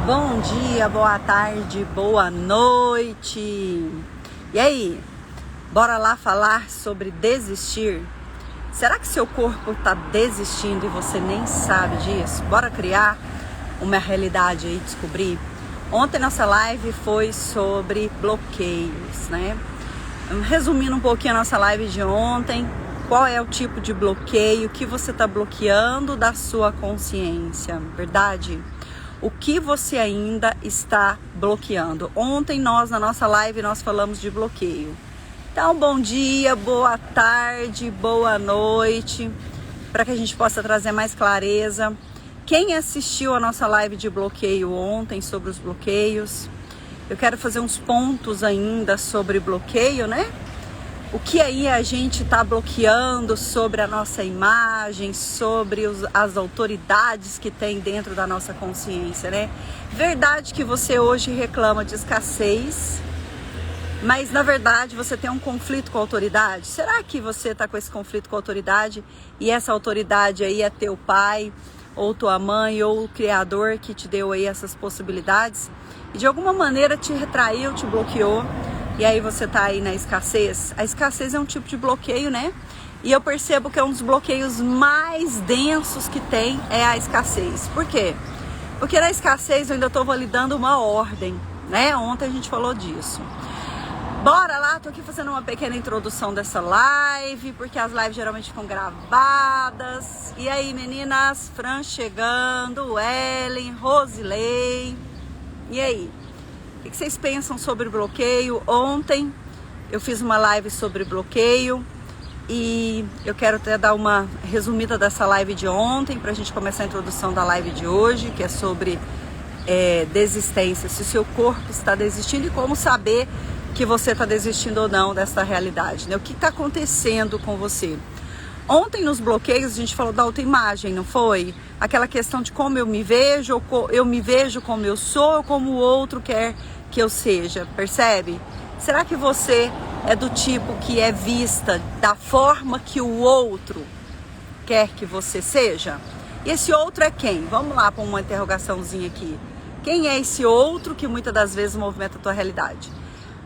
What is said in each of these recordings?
Bom dia, boa tarde, boa noite. E aí, bora lá falar sobre desistir? Será que seu corpo está desistindo e você nem sabe disso? Bora criar uma realidade aí, descobrir? Ontem nossa live foi sobre bloqueios, né? Resumindo um pouquinho a nossa live de ontem, qual é o tipo de bloqueio que você está bloqueando da sua consciência, verdade? O que você ainda está bloqueando? Ontem na nossa live nós falamos de bloqueio. Então, bom dia, boa tarde, boa noite, para que a gente possa trazer mais clareza. Quem assistiu a nossa live de bloqueio ontem sobre os bloqueios? Eu quero fazer uns pontos ainda sobre bloqueio, né? O que aí a gente está bloqueando sobre a nossa imagem, sobre as autoridades que tem dentro da nossa consciência, né? Verdade que você hoje reclama de escassez, mas na verdade você tem um conflito com a autoridade? Será que você está com esse conflito com a autoridade e essa autoridade aí é teu pai, ou tua mãe, ou o Criador que te deu aí essas possibilidades? E de alguma maneira te retraiu, te bloqueou? E aí você tá aí na escassez. A escassez é um tipo de bloqueio, né? E eu percebo que é um dos bloqueios mais densos que tem é a escassez. Por quê? Porque na escassez eu ainda tô validando uma ordem, né? Ontem a gente falou disso. Bora lá, tô aqui fazendo uma pequena introdução dessa live, porque as lives geralmente ficam gravadas. E aí, meninas? Fran chegando, Ellen, Rosilei. E aí? O que vocês pensam sobre bloqueio? Ontem eu fiz uma live sobre bloqueio e eu quero até dar uma resumida dessa live de ontem para a gente começar a introdução da live de hoje, que é sobre desistência, se o seu corpo está desistindo e como saber que você está desistindo ou não dessa realidade, né? O que está acontecendo com você? Ontem nos bloqueios a gente falou da autoimagem, não foi? Aquela questão de como eu me vejo como eu sou, ou como o outro quer que eu seja, percebe? Será que você é do tipo que é vista da forma que o outro quer que você seja? E esse outro é quem? Vamos lá para uma interrogaçãozinha aqui. Quem é esse outro que muitas das vezes movimenta a tua realidade?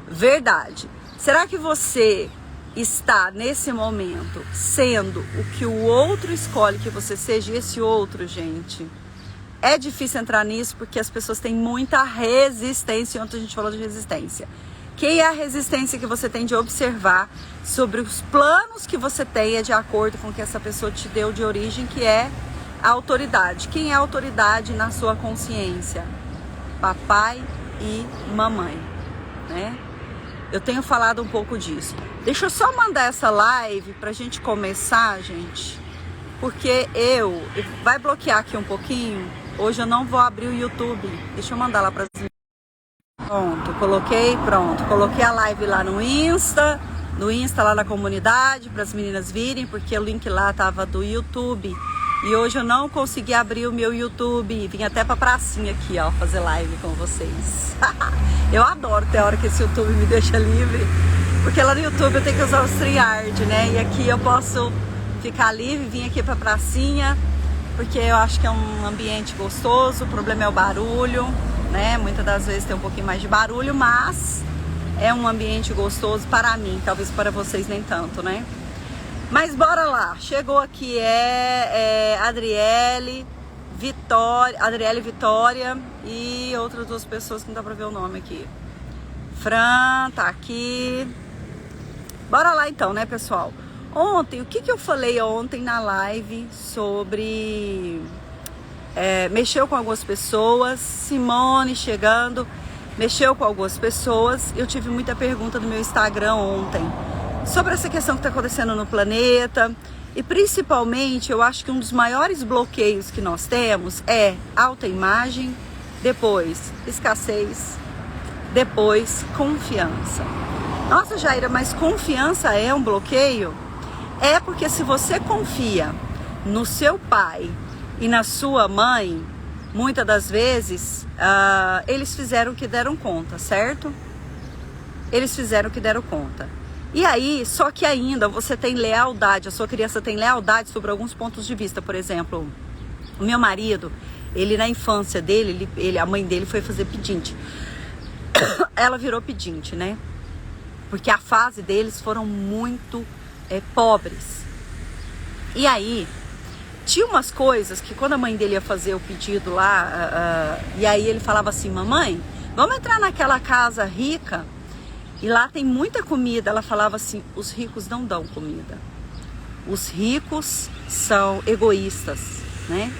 Verdade. Será que você está nesse momento sendo o que o outro escolhe que você seja? E esse outro, gente, é difícil entrar nisso porque as pessoas têm muita resistência. Ontem a gente falou de resistência. Quem é a resistência que você tem de observar sobre os planos que você tem de acordo com o que essa pessoa te deu de origem, que é a autoridade? Quem é a autoridade na sua consciência? Papai e mamãe, né? Eu tenho falado um pouco disso. Deixa eu só mandar essa live pra gente começar, gente, porque vai bloquear aqui um pouquinho. Hoje eu não vou abrir o YouTube. Deixa eu mandar lá para as... Pronto, coloquei a live lá no Insta lá na comunidade para as meninas virem, porque o link lá tava do YouTube. E hoje eu não consegui abrir o meu YouTube. Vim até pra pracinha aqui, ó, fazer live com vocês. Eu adoro ter hora que esse YouTube me deixa livre, porque lá no YouTube eu tenho que usar o StreamYard, né? E aqui eu posso ficar livre, vim aqui pra pracinha, porque eu acho que é um ambiente gostoso. O problema é o barulho, né? Muitas das vezes tem um pouquinho mais de barulho, mas é um ambiente gostoso para mim, talvez para vocês nem tanto, né? Mas bora lá, chegou aqui Adriele Vitória e outras duas pessoas que não dá pra ver o nome aqui. Fran tá aqui. Bora lá então, né, pessoal? Ontem, o que eu falei ontem na live sobre... mexeu com algumas pessoas, Simone chegando, mexeu com algumas pessoas. Eu tive muita pergunta no meu Instagram ontem sobre essa questão que está acontecendo no planeta. E principalmente, eu acho que um dos maiores bloqueios que nós temos é autoimagem, depois escassez, depois confiança. Nossa, Jaira, mas confiança é um bloqueio? É, porque se você confia no seu pai e na sua mãe, muitas das vezes, eles fizeram o que deram conta, certo? Eles fizeram o que deram conta. E aí, só que ainda você tem lealdade, a sua criança tem lealdade sobre alguns pontos de vista. Por exemplo, o meu marido, Ele, na infância dele, a mãe dele foi fazer pedinte. Ela virou pedinte, né? Porque a fase deles foram muito pobres. E aí, tinha umas coisas que quando a mãe dele ia fazer o pedido lá, e aí ele falava assim, mamãe, vamos entrar naquela casa rica, e lá tem muita comida. Ela falava assim, os ricos não dão comida. Os ricos são egoístas, né?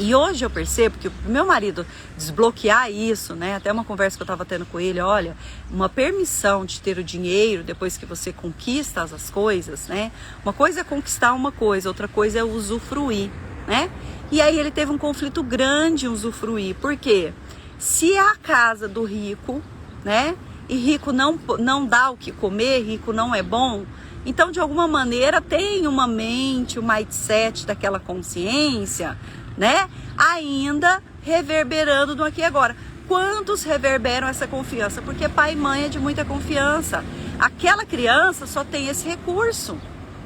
E hoje eu percebo que o meu marido desbloquear isso, né? Até uma conversa que eu estava tendo com ele, olha, uma permissão de ter o dinheiro depois que você conquista as coisas, né? Uma coisa é conquistar uma coisa, outra coisa é usufruir, né? E aí ele teve um conflito grande em usufruir. Por quê? Se é a casa do rico, né? E rico não dá o que comer, rico não é bom, então de alguma maneira tem uma mente, um mindset daquela consciência, né? Ainda reverberando no aqui e agora. Quantos reverberam essa confiança? Porque pai e mãe é de muita confiança. Aquela criança só tem esse recurso.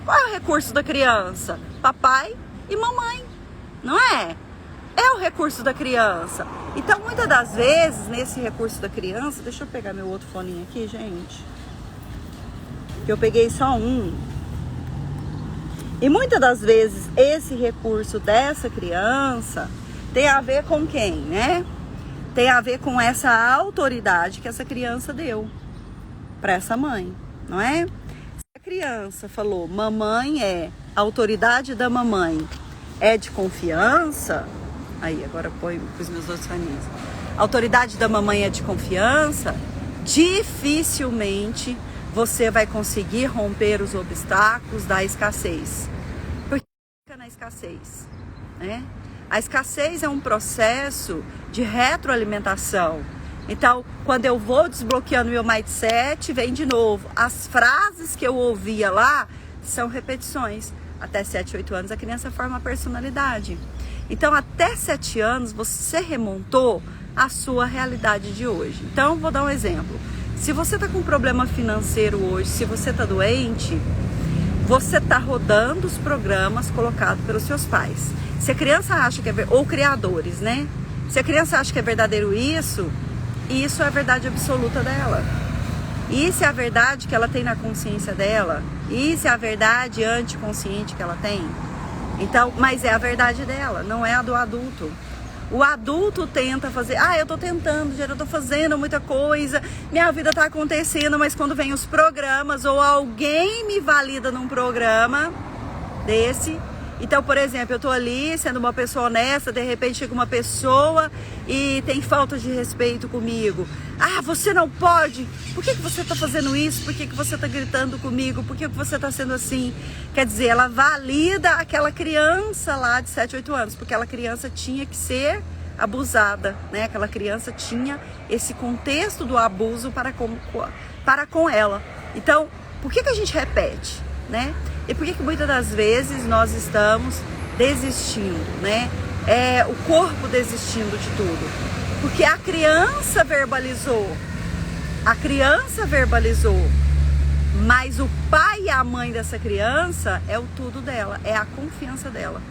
Qual é o recurso da criança? Papai e mamãe, não é? É o recurso da criança. Então, muitas das vezes, nesse recurso da criança... Deixa eu pegar meu outro foninho aqui, gente. Que eu peguei só um. E muitas das vezes, esse recurso dessa criança tem a ver com quem, né? Tem a ver com essa autoridade que essa criança deu para essa mãe, não é? Se a criança falou, mamãe a autoridade da mamãe é de confiança... Aí, agora põe os meus outros faninhos. A autoridade da mamãe é de confiança, dificilmente você vai conseguir romper os obstáculos da escassez. Porque fica na escassez, né? A escassez é um processo de retroalimentação. Então, quando eu vou desbloqueando meu mindset, vem de novo. As frases que eu ouvia lá são repetições. Até 7, 8 anos a criança forma a personalidade. Então, até 7 anos, você remontou a sua realidade de hoje. Então, vou dar um exemplo. Se você está com um problema financeiro hoje, se você está doente, você está rodando os programas colocados pelos seus pais. Se a criança acha que é... ou criadores, né? Se a criança acha que é verdadeiro isso é a verdade absoluta dela. Isso é a verdade que ela tem na consciência dela. Isso é a verdade anticonsciente que ela tem. Então, mas é a verdade dela, não é a do adulto. O adulto tenta fazer, eu tô tentando, eu tô fazendo muita coisa, minha vida tá acontecendo, mas quando vem os programas ou alguém me valida num programa desse. Então, por exemplo, eu tô ali sendo uma pessoa honesta, de repente chega uma pessoa e tem falta de respeito comigo. Você não pode. Por que você tá fazendo isso? Por que você tá gritando comigo? Por que você tá sendo assim? Quer dizer, ela valida aquela criança lá de 7, 8 anos, porque aquela criança tinha que ser abusada, né? Aquela criança tinha esse contexto do abuso para com ela. Então, por que a gente repete, né? E por que muitas das vezes nós estamos desistindo, né? O corpo desistindo de tudo. Porque a criança verbalizou, mas o pai e a mãe dessa criança é o tudo dela, é a confiança dela.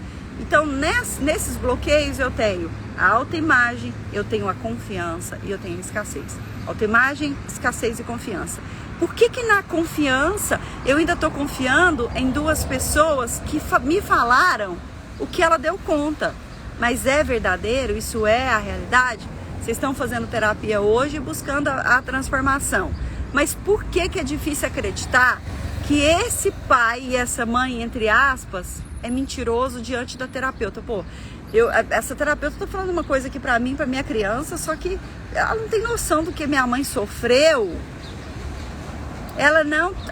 Então, nesses bloqueios eu tenho a autoimagem, eu tenho a confiança e eu tenho a escassez. Autoimagem, escassez e confiança. Por que na confiança eu ainda estou confiando em 2 pessoas que me falaram o que ela deu conta? Mas é verdadeiro? Isso é a realidade? Vocês estão fazendo terapia hoje buscando a transformação. Mas por que é difícil acreditar que esse pai e essa mãe, entre aspas, é mentiroso diante da terapeuta? Essa terapeuta está falando uma coisa aqui para mim, para minha criança, só que ela não tem noção do que minha mãe sofreu.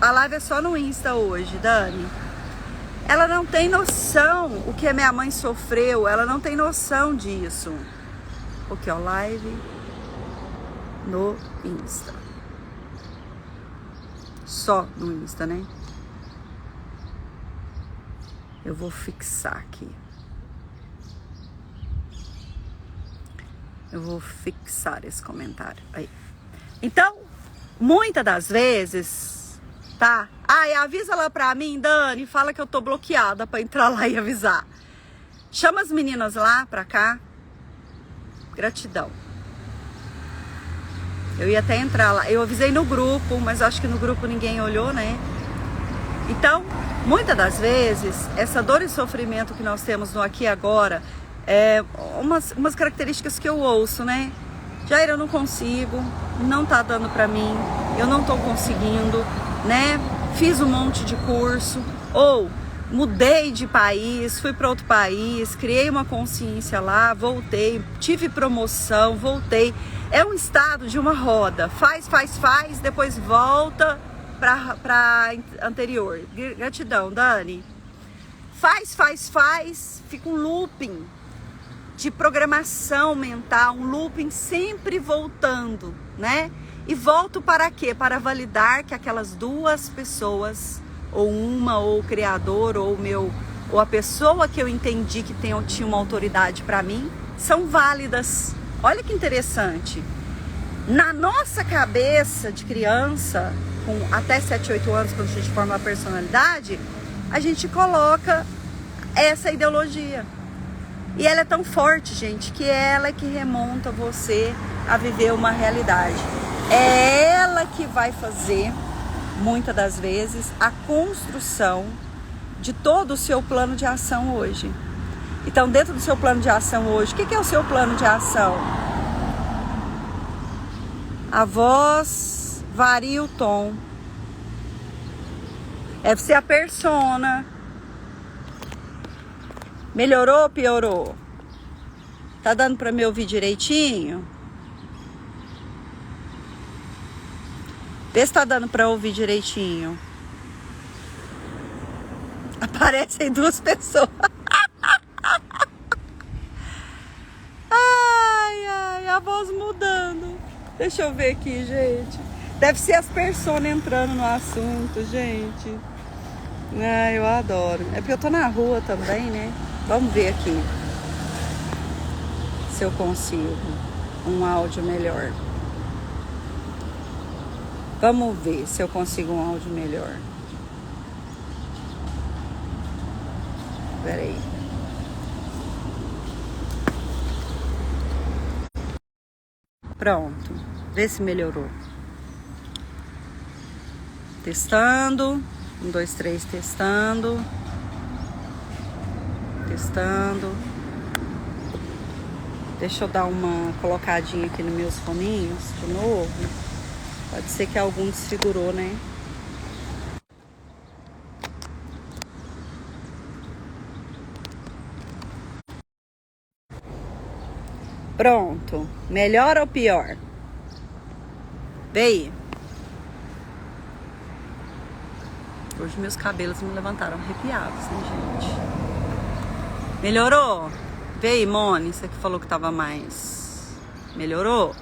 A live é só no Insta hoje, Dani. Ela não tem noção o que a minha mãe sofreu, ela não tem noção disso. Ó, live no Insta. Só no Insta, né? Eu vou fixar aqui. Eu vou fixar esse comentário aí. Então, muitas das vezes, tá? Avisa lá pra mim, Dani, fala que eu tô bloqueada pra entrar lá e avisar. Chama as meninas lá pra cá, Gratidão. Eu ia até entrar lá. Eu avisei no grupo, mas acho que no grupo ninguém olhou, né? Então, muitas das vezes, essa dor e sofrimento que nós temos no aqui e agora, é umas características que eu ouço, né? Jair, eu não consigo, não tá dando pra mim, eu não tô conseguindo, né? Fiz um monte de curso, ou mudei de país, fui para outro país, criei uma consciência lá, voltei, tive promoção, voltei. É um estado de uma roda, faz, depois volta para anterior. Gratidão, Dani. Faz, fica um looping de programação mental, um looping sempre voltando, né? E volto para quê? Para validar que aquelas duas pessoas, ou uma, ou o criador, ou a pessoa que eu entendi que tinha uma autoridade para mim, são válidas. Olha que interessante. Na nossa cabeça de criança, com até 7, 8 anos, quando a gente forma a personalidade, a gente coloca essa ideologia. E ela é tão forte, gente, que ela é que remonta você a viver uma realidade. É ela que vai fazer, muitas das vezes, a construção de todo o seu plano de ação hoje. Então, dentro do seu plano de ação hoje, o que é o seu plano de ação? A voz varia o tom. Deve ser a persona. Melhorou ou piorou? Tá dando pra me ouvir direitinho? Vê se tá dando pra ouvir direitinho. Aparecem duas pessoas. Ai, a voz mudando. Deixa eu ver aqui, gente. Deve ser as personas entrando no assunto, gente. Ah, eu adoro. É porque eu tô na rua também, né? Vamos ver aqui se eu consigo um áudio melhor. Vamos ver se eu consigo um áudio melhor. Peraí. Pronto. Vê se melhorou. Testando. 1, 2, 3, testando. Testando. Deixa eu dar uma colocadinha aqui nos meus foninhos de novo. Pode ser que algum desfigurou, né? Pronto. Melhor ou pior? Vê aí. Hoje meus cabelos me levantaram arrepiados, né, gente? Melhorou? Vê aí, Moni, você que falou que tava mais. Melhorou?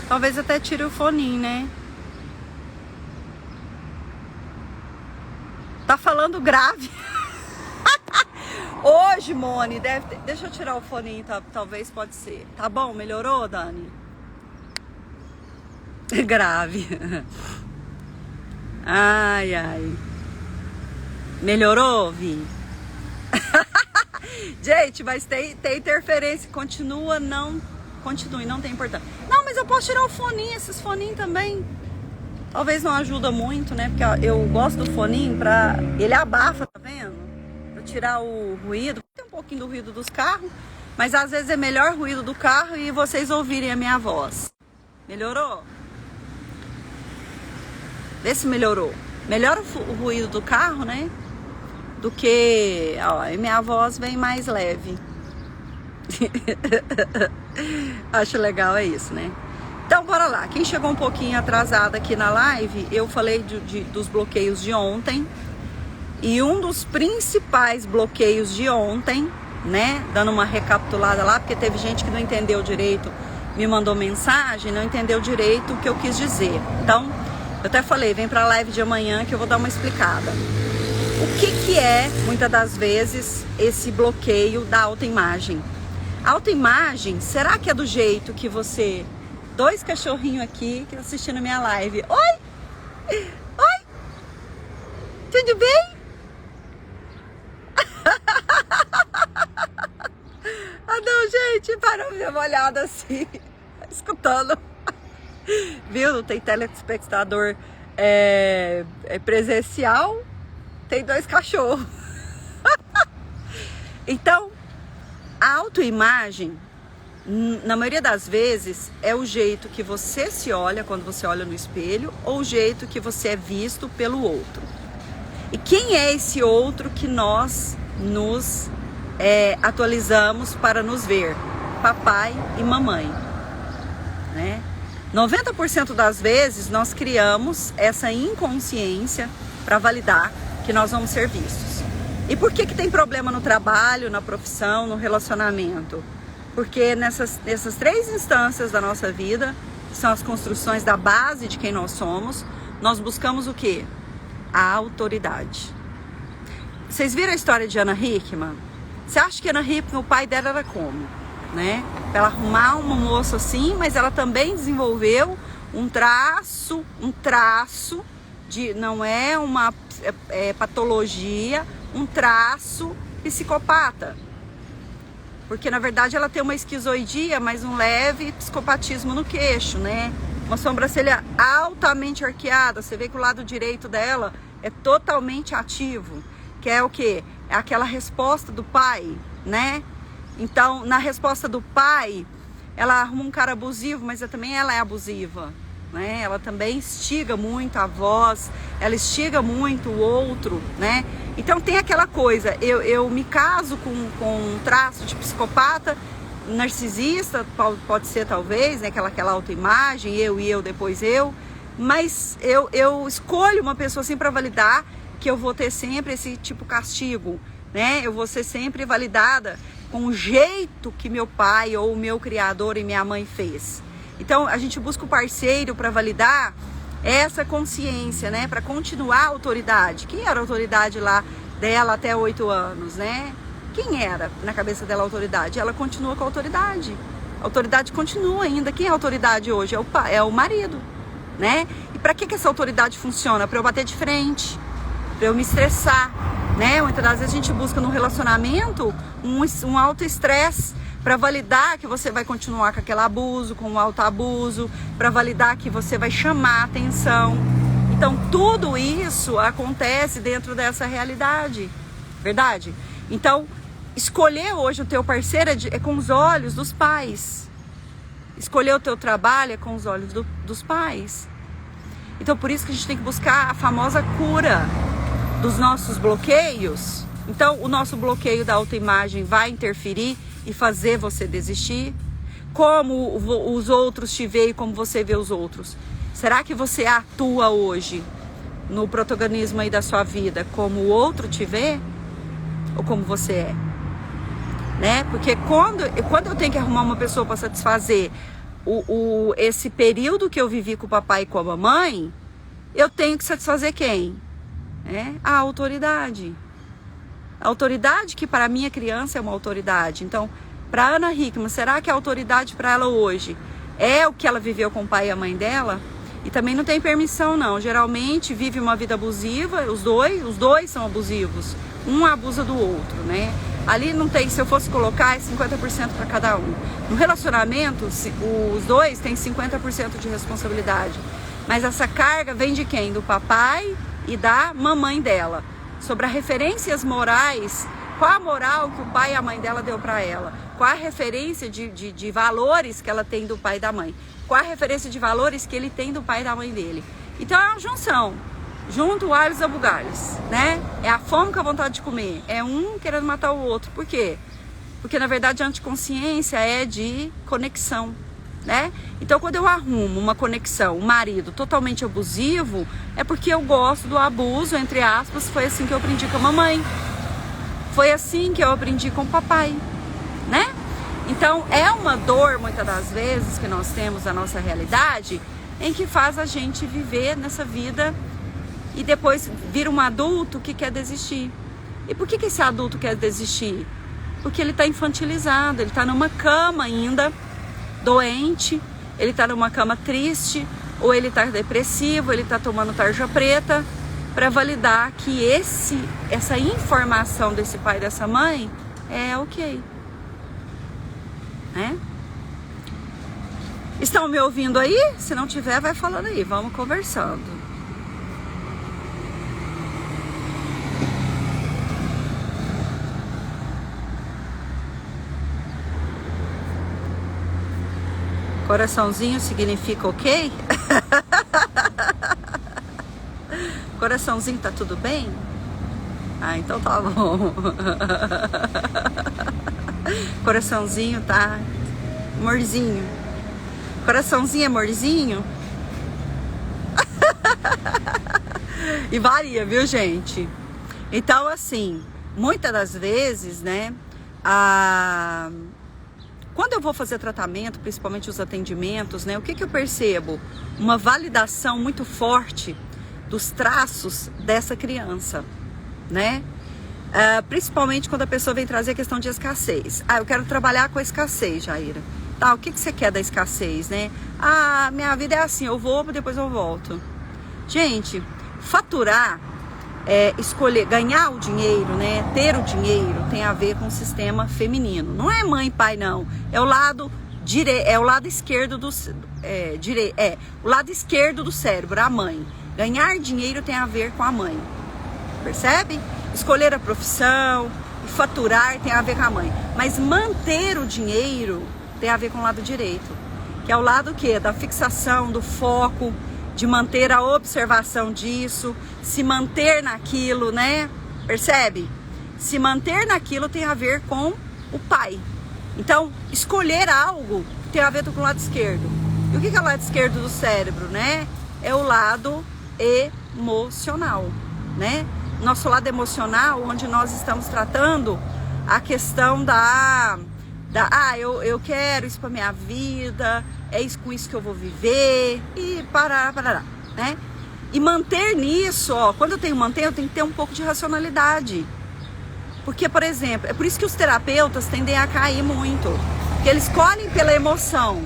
Talvez até tire o foninho, né? Tá falando grave. Hoje, Moni, deve ter... Deixa eu tirar o foninho, tá? Talvez pode ser. Tá bom? Melhorou, Dani? Grave. Ai. Melhorou, Vi? Gente, mas tem interferência. Continue, não tem importância. Não, mas eu posso tirar o foninho, esses foninhos também. Talvez não ajuda muito, né? Porque eu gosto do foninho pra... Ele abafa, tá vendo? Pra tirar o ruído. Tem um pouquinho do ruído dos carros. Mas às vezes é melhor o ruído do carro e vocês ouvirem a minha voz. Melhorou? Vê se melhorou. Melhora o ruído do carro, né? Do que... Ó, e minha voz vem mais leve. Acho legal, é isso, né? Então, bora lá. Quem chegou um pouquinho atrasado aqui na live, eu falei dos bloqueios de ontem. E um dos principais bloqueios de ontem, né? Dando uma recapitulada lá, porque teve gente que não entendeu direito, me mandou mensagem, não entendeu direito o que eu quis dizer. Então, eu até falei, vem pra live de amanhã que eu vou dar uma explicada. O que é, muitas das vezes, esse bloqueio da autoimagem? A autoimagem, será que é do jeito que você... Dois cachorrinhos aqui que estão assistindo a minha live. Oi! Oi! Tudo bem? Ah não, gente, para me dar uma olhada assim, escutando. Viu? Não tem telespectador presencial, tem dois cachorros. Então, a autoimagem, na maioria das vezes, é o jeito que você se olha quando você olha no espelho, ou o jeito que você é visto pelo outro. E quem é esse outro que nós nos atualizamos para nos ver? Papai e mamãe, né? 90% das vezes nós criamos essa inconsciência para validar que nós vamos ser vistos. E por que tem problema no trabalho, na profissão, no relacionamento? Porque nessas três instâncias da nossa vida, que são as construções da base de quem nós somos, nós buscamos o quê? A autoridade. Vocês viram a história de Ana Hickman? Você acha que Ana Hickman, o pai dela era como? Né? Pra ela arrumar uma moça assim, mas ela também desenvolveu um traço de, não é uma patologia, um traço psicopata. Porque na verdade ela tem uma esquizoidia, mas um leve psicopatismo no queixo, né? Uma sobrancelha altamente arqueada, você vê que o lado direito dela é totalmente ativo, que é o quê? É aquela resposta do pai, né? Então, na resposta do pai, ela arruma um cara abusivo, mas também ela é abusiva, né? Ela também instiga muito a voz, ela instiga muito o outro, né? Então tem aquela coisa, eu me caso com um traço de psicopata, narcisista, pode ser talvez, né? Aquela autoimagem, eu e eu, depois eu, mas eu escolho uma pessoa assim para validar que eu vou ter sempre esse tipo de castigo, né? Eu vou ser sempre validada com o jeito que meu pai ou o meu criador e minha mãe fez. Então a gente busca o parceiro para validar essa consciência, né? Para continuar a autoridade. Quem era a autoridade lá dela até 8 anos, né? Quem era na cabeça dela a autoridade? Ela continua com a autoridade. A autoridade continua ainda. Quem é a autoridade hoje? É o pai, é o marido, né? E para que essa autoridade funciona? Para eu bater de frente, para eu me estressar, né? Muitas das vezes a gente busca no relacionamento um alto estresse para validar que você vai continuar com aquele abuso, com o alto abuso, para validar que você vai chamar a atenção. Então tudo isso acontece dentro dessa realidade, verdade? Então escolher hoje o teu parceiro é com os olhos dos pais. Escolher o teu trabalho é com os olhos dos pais. Então por isso que a gente tem que buscar a famosa cura dos nossos bloqueios. Então o nosso bloqueio da autoimagem vai interferir e fazer você desistir? Como os outros te veem e como você vê os outros? Será que você atua hoje no protagonismo aí da sua vida como o outro te vê? Ou como você é? Né? Porque quando eu tenho que arrumar uma pessoa para satisfazer esse período que eu vivi com o papai e com a mamãe, eu tenho que satisfazer quem? A autoridade. A autoridade que para a minha criança é uma autoridade. Então, para Ana Hickman, será que a autoridade para ela hoje é o que ela viveu com o pai e a mãe dela? E também não tem permissão, não. Geralmente vive uma vida abusiva, os dois são abusivos. Um abusa do outro, né? Ali não tem, se eu fosse colocar, é 50% para cada um. No relacionamento, os dois têm 50% de responsabilidade. Mas essa carga vem de quem? Do papai e da mamãe dela. Sobre as referências morais, qual a moral que o pai e a mãe dela deu para ela? Qual a referência de valores que ela tem do pai e da mãe? Qual a referência de valores que ele tem do pai e da mãe dele? Então é uma junção. Junto alhos a bugalhos, né? É a fome com a vontade de comer. É um querendo matar o outro. Por quê? Porque na verdade a anticonsciência é de conexão, né? Então quando eu arrumo uma conexão, um marido totalmente abusivo, é porque eu gosto do abuso, entre aspas. Foi assim que eu aprendi com a mamãe. Foi assim que eu aprendi com o papai, né? Então é uma dor, muitas das vezes, que nós temos na nossa realidade, em que faz a gente viver nessa vida e depois vira um adulto que quer desistir. E por que esse adulto quer desistir? Porque ele está infantilizado, ele está numa cama ainda, doente, ele está numa cama triste, ou ele está depressivo, ele está tomando tarja preta, para validar que essa informação desse pai e dessa mãe é ok. Né? Estão me ouvindo aí? Se não tiver, vai falando aí, vamos conversando. Coraçãozinho significa ok? Coraçãozinho, tá tudo bem? Ah, então tá bom. Coraçãozinho tá amorzinho. Coraçãozinho é amorzinho? E varia, viu, gente? Então, assim, muitas das vezes, né, quando eu vou fazer tratamento, principalmente os atendimentos, né, o que eu percebo? Uma validação muito forte dos traços dessa criança, né? Principalmente quando a pessoa vem trazer a questão de escassez. Eu quero trabalhar com a escassez, Jaira. Tá, o que você quer da escassez, né? Minha vida é assim, eu vou, depois eu volto. Gente, faturar, escolher, ganhar o dinheiro, né? Ter o dinheiro tem a ver com o sistema feminino. Não é mãe e pai, não. É o lado o lado esquerdo o lado esquerdo do cérebro, a mãe. Ganhar dinheiro tem a ver com a mãe. Percebe? Escolher a profissão e faturar tem a ver com a mãe. Mas manter o dinheiro tem a ver com o lado direito. Que é o lado o quê? Da fixação, do foco, de manter a observação disso, se manter naquilo, né? Percebe? Se manter naquilo tem a ver com o pai. Então, escolher algo tem a ver com o lado esquerdo. E o que é o lado esquerdo do cérebro, né? É o lado emocional, né? Nosso lado emocional, onde nós estamos tratando a questão eu quero isso para minha vida, é isso, com isso que eu vou viver e parará, né? E manter nisso, quando eu tenho eu tenho que ter um pouco de racionalidade. Porque, por exemplo, é por isso que os terapeutas tendem a cair muito, porque eles escolhem pela emoção,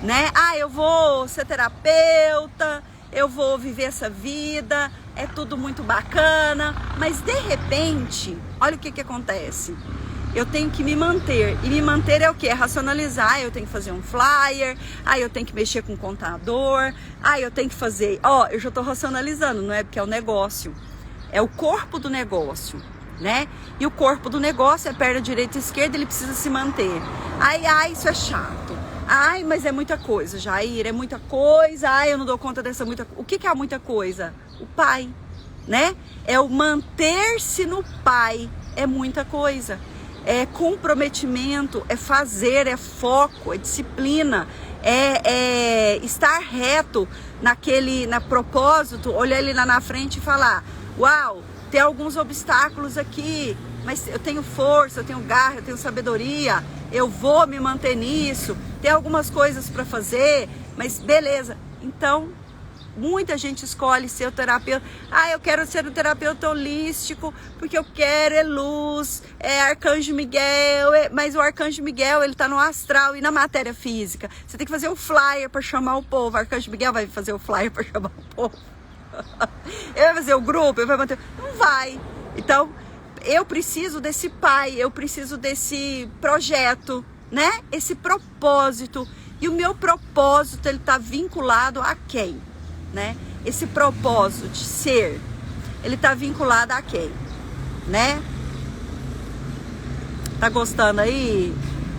né? Eu vou ser terapeuta, eu vou viver essa vida, é tudo muito bacana, mas de repente, olha o que acontece. Eu tenho que me manter, e me manter é o quê? É racionalizar, eu tenho que fazer um flyer, eu tenho que mexer com o contador, eu tenho que fazer, eu já estou racionalizando, não é porque é o negócio, é o corpo do negócio, né? E o corpo do negócio é perna direita e esquerda, ele precisa se manter. Isso é chato. Mas é muita coisa, Jair, é muita coisa, eu não dou conta dessa muita coisa. O que é a muita coisa? O pai, né? É o manter-se no pai, é muita coisa. É comprometimento, é fazer, é foco, é disciplina, é estar reto na propósito, olhar ele lá na frente e falar, uau, tem alguns obstáculos aqui, mas eu tenho força, eu tenho garra, eu tenho sabedoria, eu vou me manter nisso, tem algumas coisas para fazer, mas beleza. Então, muita gente escolhe ser o terapeuta. Eu quero ser o terapeuta holístico, porque eu quero luz, Arcanjo Miguel, mas o Arcanjo Miguel, ele tá no astral e na matéria física. Você tem que fazer um flyer para chamar o povo. O Arcanjo Miguel vai fazer o flyer para chamar o povo. Ele vai fazer o grupo, ele vai manter. Não vai. Então, eu preciso desse pai, eu preciso desse projeto, né? Esse propósito. E o meu propósito, ele tá vinculado a quem? Né? Esse propósito de ser, ele tá vinculado a quem? Né? Tá gostando aí?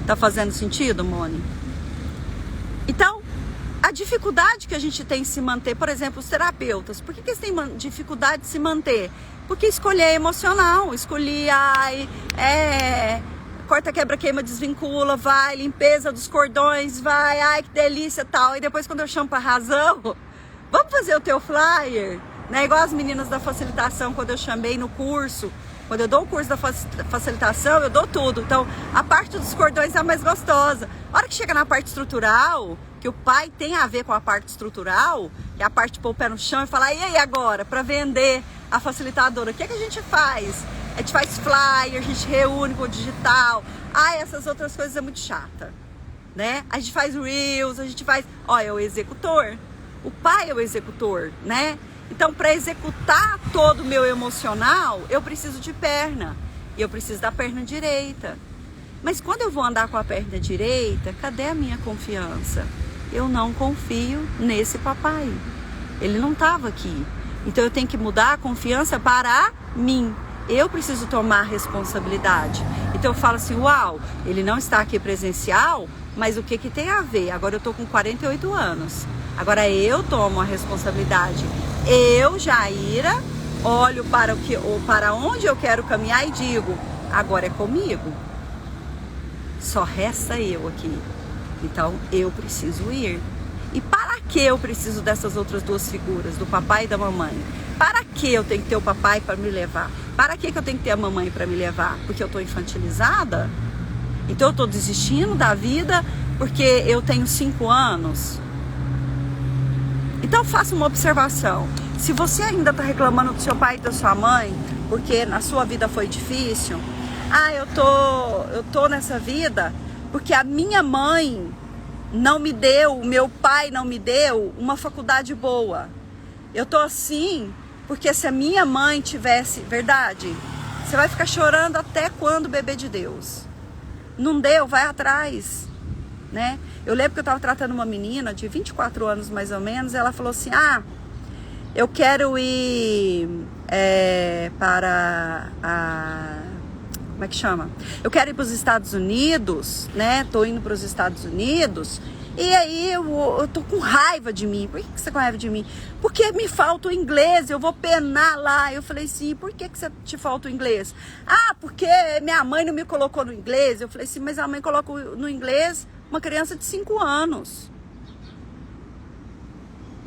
Tá fazendo sentido, Moni? Então, a dificuldade que a gente tem em se manter, por exemplo, os terapeutas, por que eles têm dificuldade de se manter? Porque escolher é emocional, corta, quebra, queima, desvincula, vai, limpeza dos cordões, vai, que delícia, tal. E depois quando eu chamo pra razão, vamos fazer o teu flyer, né? Igual as meninas da facilitação, quando eu chamei no curso, quando eu dou o curso da facilitação, eu dou tudo. Então, a parte dos cordões é a mais gostosa. A hora que chega na parte estrutural, Porque o pai tem a ver com a parte estrutural, que é a parte de pôr o pé no chão e falar, e aí agora, para vender a facilitadora, o que, que a gente faz? A gente faz flyer, a gente reúne com o digital. Essas outras coisas é muito chata, né? A gente faz reels, a gente faz... é o executor. O pai é o executor, né? Então, para executar todo o meu emocional, eu preciso de perna. E eu preciso da perna direita. Mas quando eu vou andar com a perna direita, cadê a minha confiança? Eu não confio nesse papai. Ele não estava aqui. Então eu tenho que mudar a confiança para mim. Eu preciso tomar responsabilidade. Então eu falo assim, uau, ele não está aqui presencial, mas o que tem a ver? Agora eu estou com 48 anos. Agora eu tomo a responsabilidade. Eu, Jaira, olho para onde eu quero caminhar e digo, agora é comigo. Só resta eu aqui. Então eu preciso ir. E para que eu preciso dessas outras duas figuras, do papai e da mamãe? Para que eu tenho que ter o papai para me levar? Para que eu tenho que ter a mamãe para me levar? Porque eu estou infantilizada? Então eu estou desistindo da vida porque eu tenho 5 anos? Então faça uma observação. Se você ainda está reclamando do seu pai e da sua mãe, porque na sua vida foi difícil, eu tô nessa vida porque a minha mãe não me deu, o meu pai não me deu uma faculdade boa. Eu tô assim porque se a minha mãe tivesse... Verdade, você vai ficar chorando até quando, bebê de Deus? Não deu, vai atrás, né? Eu lembro que eu tava tratando uma menina de 24 anos mais ou menos, ela falou assim, eu quero ir para a... Como é que chama? Eu quero ir para os Estados Unidos, né? Tô indo para os Estados Unidos. E aí eu tô com raiva de mim. Por que você tá com raiva de mim? Porque me falta o inglês, eu vou penar lá. Eu falei assim, por que você te falta o inglês? Porque minha mãe não me colocou no inglês. Eu falei assim, mas a mãe colocou no inglês uma criança de 5 anos.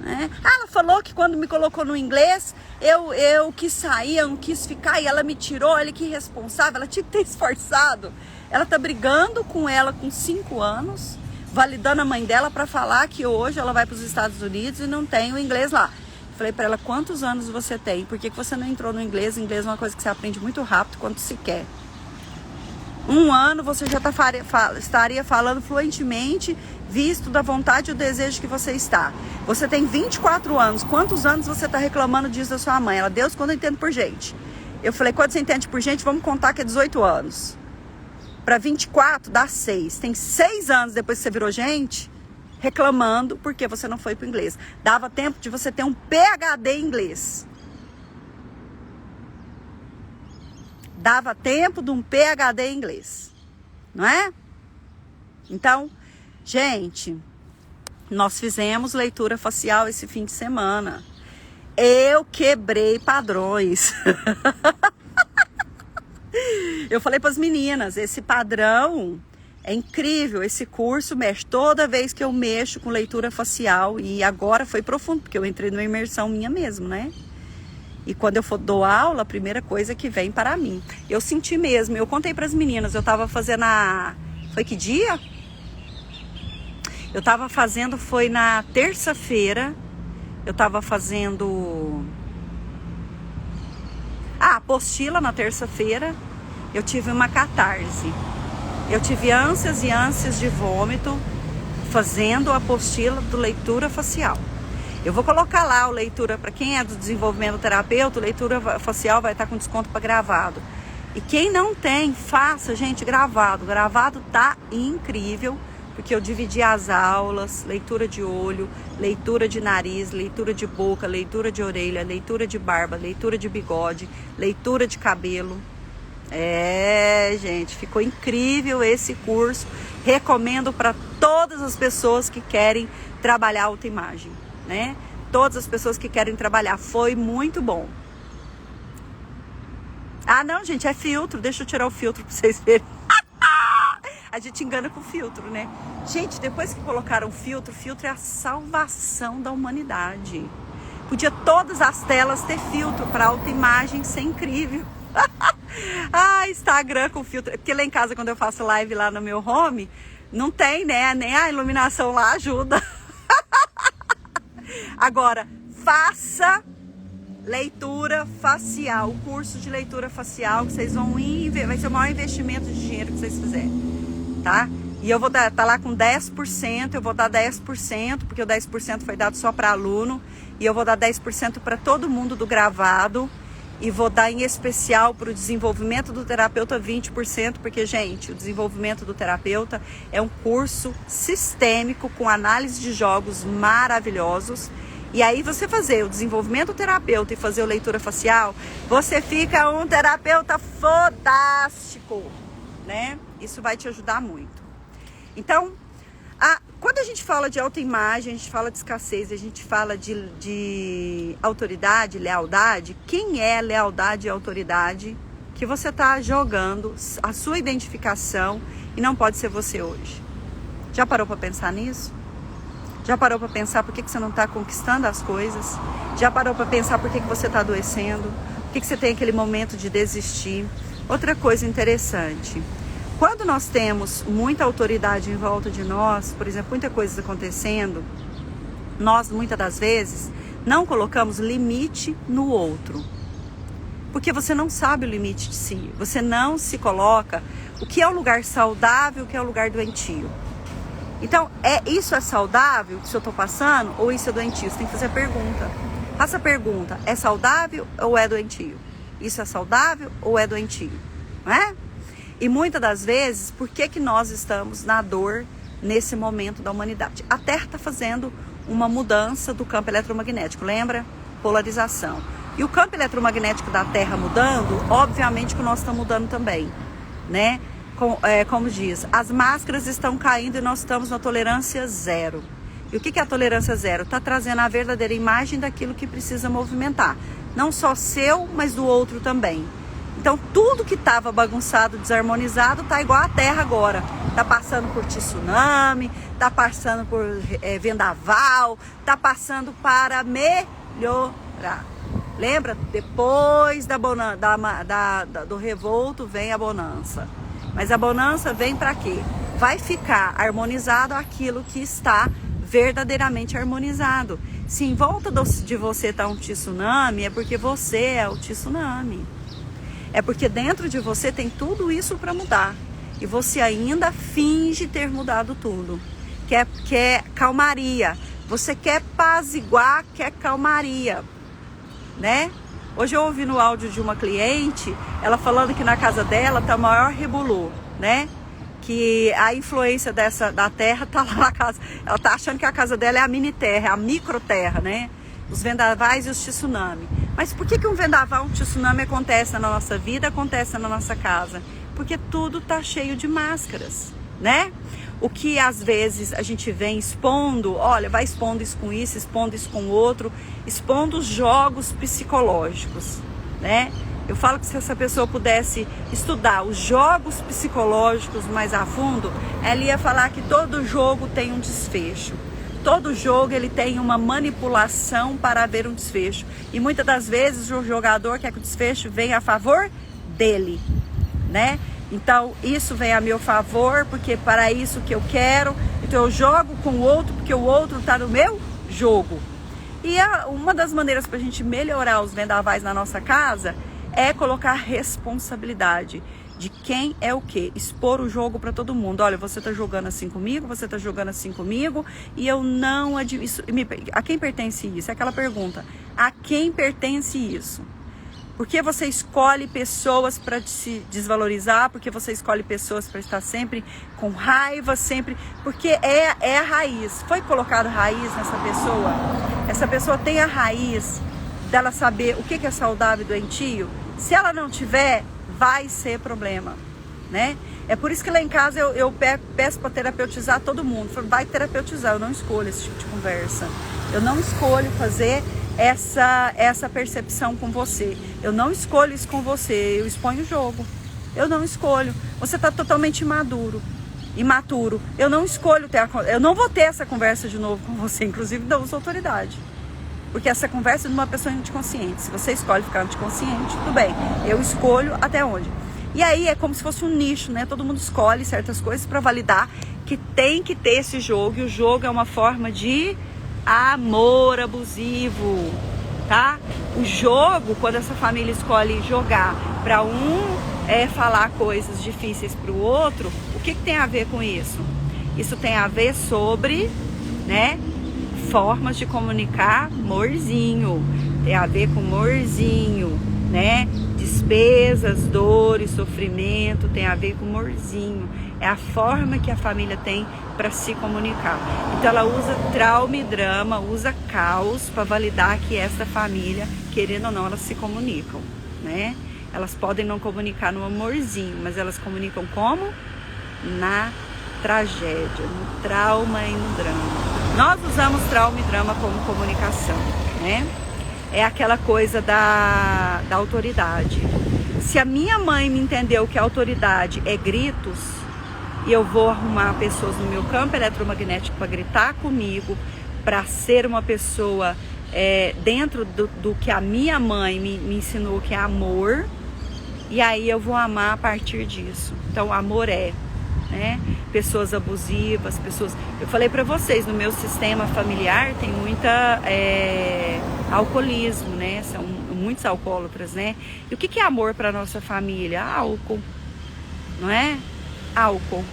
Ela falou que quando me colocou no inglês, eu quis sair, eu não quis ficar, e ela me tirou, olha que irresponsável, ela tinha que ter esforçado. Ela tá brigando com ela com 5 anos, validando a mãe dela para falar que hoje ela vai para os Estados Unidos e não tem o inglês lá. Eu falei para ela, quantos anos você tem? Por que você não entrou no inglês? O inglês é uma coisa que você aprende muito rápido quando se quer. 1 ano você já estaria falando fluentemente, visto da vontade e o desejo que você está. Você tem 24 anos. Quantos anos você está reclamando disso da sua mãe? Ela, Deus, quando eu entendo por gente. Eu falei, quando você entende por gente, vamos contar que é 18 anos. Para 24, dá 6. Tem 6 anos depois que você virou gente, reclamando porque você não foi para o inglês. Dava tempo de você ter um PhD em inglês. Dava tempo de um PhD em inglês. Não é? Então, gente, nós fizemos leitura facial esse fim de semana. Eu quebrei padrões. Eu falei para as meninas, esse padrão é incrível, esse curso mexe toda vez que eu mexo com leitura facial, e agora foi profundo, porque eu entrei numa imersão minha mesmo, né? E quando eu for dou aula, a primeira coisa que vem para mim, eu senti mesmo, eu contei para as meninas, eu tava fazendo foi que dia? Eu tava fazendo, foi na terça-feira, eu tava fazendo a apostila na terça-feira, eu tive uma catarse. Eu tive ânsias e ânsias de vômito fazendo a apostila do leitura facial. Eu vou colocar lá o leitura, para quem é do desenvolvimento terapeuta, leitura facial vai estar com desconto para gravado. E quem não tem, faça, gente, gravado. Gravado tá incrível, porque eu dividi as aulas, leitura de olho, leitura de nariz, leitura de boca, leitura de orelha, leitura de barba, leitura de bigode, leitura de cabelo. Gente, ficou incrível esse curso. Recomendo para todas as pessoas que querem trabalhar autoimagem, né? Todas as pessoas que querem trabalhar. Foi muito bom. Não, gente, é filtro. Deixa eu tirar o filtro para vocês verem. A gente engana com filtro, né? Gente, depois que colocaram filtro é a salvação da humanidade. Podia todas as telas ter filtro para autoimagem, isso é incrível. Instagram com filtro. Porque lá em casa, quando eu faço live lá no meu home, Não tem, né? Nem a iluminação lá ajuda. Agora, faça leitura facial, o curso de leitura facial que vocês vão vai ser o maior investimento de dinheiro que vocês fizerem, tá? E eu vou dar, tá lá com 10%, eu vou dar 10%, porque o 10% foi dado só para aluno, e eu vou dar 10% para todo mundo do gravado, e vou dar em especial para o desenvolvimento do terapeuta 20%, porque, gente, o desenvolvimento do terapeuta é um curso sistêmico com análise de jogos maravilhosos. E aí você fazer o desenvolvimento do terapeuta e fazer a leitura facial, você fica um terapeuta fodástico, né? Isso vai te ajudar muito. Então, quando a gente fala de autoimagem, a gente fala de escassez, a gente fala de autoridade, lealdade, quem é lealdade e autoridade que você está jogando a sua identificação e não pode ser você hoje? Já parou para pensar nisso? Já parou para pensar por que você não está conquistando as coisas? Já parou para pensar por que você está adoecendo? Por que você tem aquele momento de desistir? Outra coisa interessante, quando nós temos muita autoridade em volta de nós, por exemplo, muita coisa acontecendo, nós muitas das vezes não colocamos limite no outro. Porque você não sabe o limite de si. Você não se coloca o que é o lugar saudável, o que é o lugar doentio. Então, isso é saudável que eu estou passando ou isso é doentio? Você tem que fazer a pergunta. Faça a pergunta, é saudável ou é doentio? Isso é saudável ou é doentio? Não é? E muitas das vezes, por que nós estamos na dor nesse momento da humanidade? A Terra está fazendo uma mudança do campo eletromagnético, lembra? Polarização. E o campo eletromagnético da Terra mudando, obviamente que nós estamos mudando também, né? Como diz, as máscaras estão caindo e nós estamos na tolerância zero. E o que é a tolerância zero? Está trazendo a verdadeira imagem daquilo que precisa movimentar. Não só seu, mas do outro também. Então, tudo que estava bagunçado, desarmonizado, está igual a Terra agora. Está passando por tsunami, está passando por vendaval, está passando para melhorar. Lembra? Depois do revolto vem a bonança. Mas a bonança vem para quê? Vai ficar harmonizado aquilo que está verdadeiramente harmonizado. Se em volta de você está um tsunami, é porque você é o tsunami. É porque dentro de você tem tudo isso para mudar. E você ainda finge ter mudado tudo. Quer calmaria. Você quer apaziguar, quer calmaria. Né? Hoje eu ouvi no áudio de uma cliente, ela falando que na casa dela tá o maior rebolô, né? Que a influência da terra tá lá na casa. Ela tá achando que a casa dela é a mini terra, a micro terra, né? Os vendavais e os tsunami. Mas por que um vendaval, um tsunami acontece na nossa vida, acontece na nossa casa? Porque tudo tá cheio de máscaras, né? O que às vezes a gente vem expondo, olha, vai expondo isso com isso, expondo isso com o outro, expondo os jogos psicológicos, né? Eu falo que se essa pessoa pudesse estudar os jogos psicológicos mais a fundo, ela ia falar que todo jogo tem um desfecho. Todo jogo ele tem uma manipulação para haver um desfecho. E muitas das vezes o jogador quer que o desfecho venha a favor dele, né? Então, isso vem a meu favor, porque para isso que eu quero. Então, eu jogo com o outro, porque o outro está no meu jogo. E uma das maneiras para a gente melhorar os vendavais na nossa casa é colocar responsabilidade de quem é o quê. Expor o jogo para todo mundo. Olha, você está jogando assim comigo, você está jogando assim comigo, e eu não admito. A quem pertence isso? É aquela pergunta. A quem pertence isso? Porque você escolhe pessoas para se desvalorizar, porque você escolhe pessoas para estar sempre com raiva, sempre... Porque é a raiz. Foi colocado raiz nessa pessoa? Essa pessoa tem a raiz dela saber o que é saudável e doentio? Se ela não tiver, vai ser problema, né? É por isso que lá em casa eu peço para terapeutizar todo mundo. Vai terapeutizar, eu não escolho esse tipo de conversa. Eu não escolho fazer essa percepção com você. Eu não escolho isso com você, eu exponho o jogo. Eu não escolho. Você está totalmente imaturo. Eu não escolho eu não vou ter essa conversa de novo com você, inclusive da uso autoridade. Porque essa conversa é de uma pessoa anticonsciente. Se você escolhe ficar anticonsciente, tudo bem. Eu escolho até onde. E aí é como se fosse um nicho, né? Todo mundo escolhe certas coisas para validar que tem que ter esse jogo. E o jogo é uma forma de amor abusivo, tá? O jogo, quando essa família escolhe jogar para falar coisas difíceis para o outro, o que tem a ver com isso? Isso tem a ver sobre, né, formas de comunicar amorzinho. Tem a ver com amorzinho, né? Despesas, dores, sofrimento, tem a ver com amorzinho. É a forma que a família tem para se comunicar. Então ela usa trauma e drama, usa caos para validar que essa família, querendo ou não, elas se comunicam, né? Elas podem não comunicar no amorzinho, mas elas comunicam como? Na tragédia, no trauma e no drama. Nós usamos trauma e drama como comunicação, né? É aquela coisa da autoridade. Se a minha mãe me entendeu que a autoridade é gritos, e eu vou arrumar pessoas no meu campo eletromagnético para gritar comigo, para ser uma pessoa dentro do que a minha mãe me ensinou que é amor, e aí eu vou amar a partir disso. Então amor né? Pessoas abusivas, pessoas... Eu falei para vocês, no meu sistema familiar tem muita alcoolismo, né? São muitos alcoólatras, né? E o que é amor para nossa família? Álcool, não é? Álcool.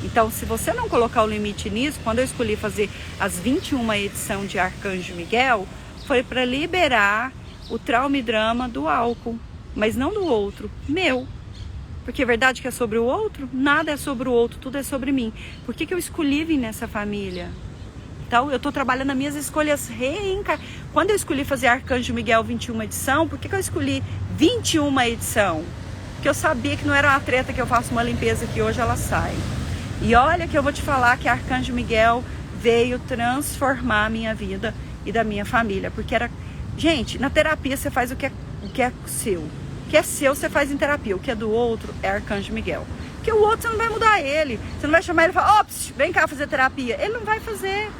Então, se você não colocar o limite nisso, quando eu escolhi fazer as 21 edições de Arcanjo Miguel, foi para liberar o trauma e drama do álcool, mas não do outro, meu. Porque é verdade que é sobre o outro? Nada é sobre o outro, tudo é sobre mim. Por que eu escolhi vir nessa família? Então, eu estou trabalhando as minhas escolhas Quando eu escolhi fazer Arcanjo Miguel 21 edição, por que eu escolhi 21 edição? Porque eu sabia que não era uma treta que eu faço uma limpeza que hoje ela sai. E olha que eu vou te falar que Arcanjo Miguel veio transformar a minha vida e da minha família. Porque era... Gente, na terapia você faz o que é seu. O que é seu, você faz em terapia. O que é do outro é Arcanjo Miguel. Porque o outro, você não vai mudar ele. Você não vai chamar ele e falar, ops, vem cá fazer terapia. Ele não vai fazer.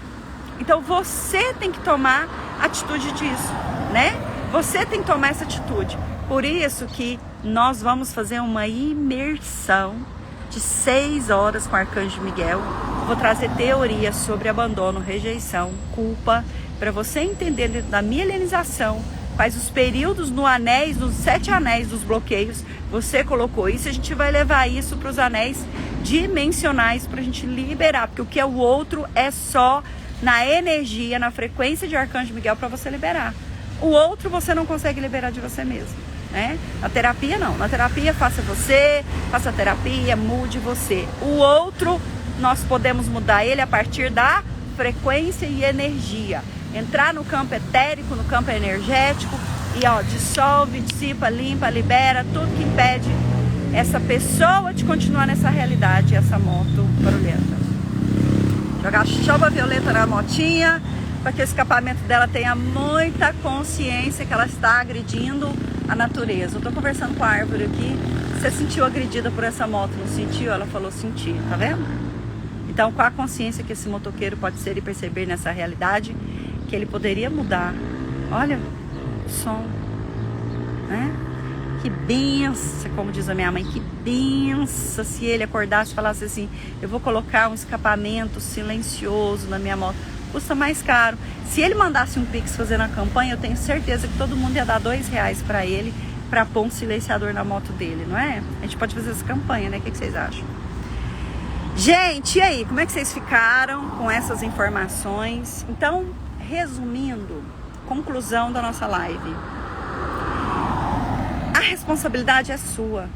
Então, você tem que tomar atitude disso, né? Você tem que tomar essa atitude. Por isso que nós vamos fazer uma imersão de 6 horas com Arcanjo Miguel. Vou trazer teorias sobre abandono, rejeição, culpa, para você entender dentro da milenização quais os períodos nos 7 anéis dos bloqueios você colocou isso. A gente vai levar isso para os anéis dimensionais para a gente liberar, porque o que é o outro é só na energia, na frequência de Arcanjo Miguel para você liberar. O outro você não consegue liberar de você mesmo, né? Na terapia não. Na terapia faça a terapia, mude você. O outro nós podemos mudar ele a partir da frequência e energia. Entrar no campo etérico, no campo energético e dissolve, dissipa, limpa, libera tudo que impede essa pessoa de continuar nessa realidade, essa moto barulhenta. Jogar chuva violeta na motinha, para que o escapamento dela tenha muita consciência que ela está agredindo a natureza. Eu tô conversando com a árvore aqui. Você sentiu agredida por essa moto, não sentiu? Ela falou sentir, tá vendo? Então, qual a consciência que esse motoqueiro pode ser e perceber nessa realidade, que ele poderia mudar? Olha o som, né? Que benção, como diz a minha mãe, que benção se ele acordasse e falasse assim, eu vou colocar um escapamento silencioso na minha moto. Custa mais caro. Se ele mandasse um Pix fazendo a campanha, eu tenho certeza que todo mundo ia dar R$2 para ele, para pôr um silenciador na moto dele, não é? A gente pode fazer essa campanha, né? O que vocês acham? Gente, e aí? Como é que vocês ficaram com essas informações? Então, resumindo, conclusão da nossa live. A responsabilidade é sua.